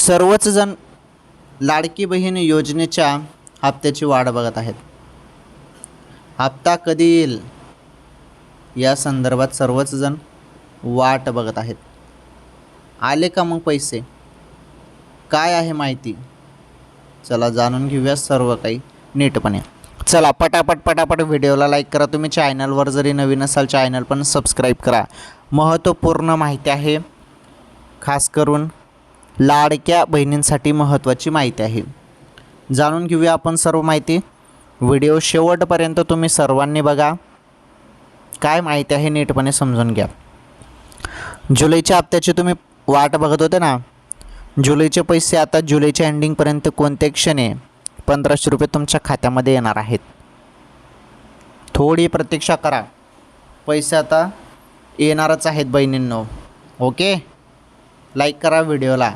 सर्वच जण लाडकी बहीण योजनेच्या हप्त्याची वाट बघत आहेत. हप्ता कधी येईल या संदर्भात सर्वच जण वाट बघत आहेत. आले का मग पैसे? काय आहे माहिती? चला जाणून घेऊया सर्व काही नीटपणे. चला पटापट व्हिडिओला लाईक करा. तुम्ही चॅनलवर जरी नवीन असाल चॅनल पण सबस्क्राईब करा. महत्त्वपूर्ण माहिती आहे, खास करून लाडक्या बहिणींसाठी महत्त्वाची माहिती आहे. जाणून घेऊया आपण सर्व माहिती. व्हिडिओ शेवटपर्यंत तुम्ही सर्वांनी बघा. काय माहिती आहे नीटपणे समजून घ्या. जुलैच्या हप्त्याची तुम्ही वाट बघत होते ना. जुलैचे पैसे आता जुलैच्या एंडिंगपर्यंत कोणत्याही क्षणी 1500 रुपये तुमच्या खात्यामध्ये येणार आहेत. थोडी प्रतीक्षा करा, पैसे आता येणारच आहेत बहिणींनो. ओके, लाईक करा व्हिडिओला.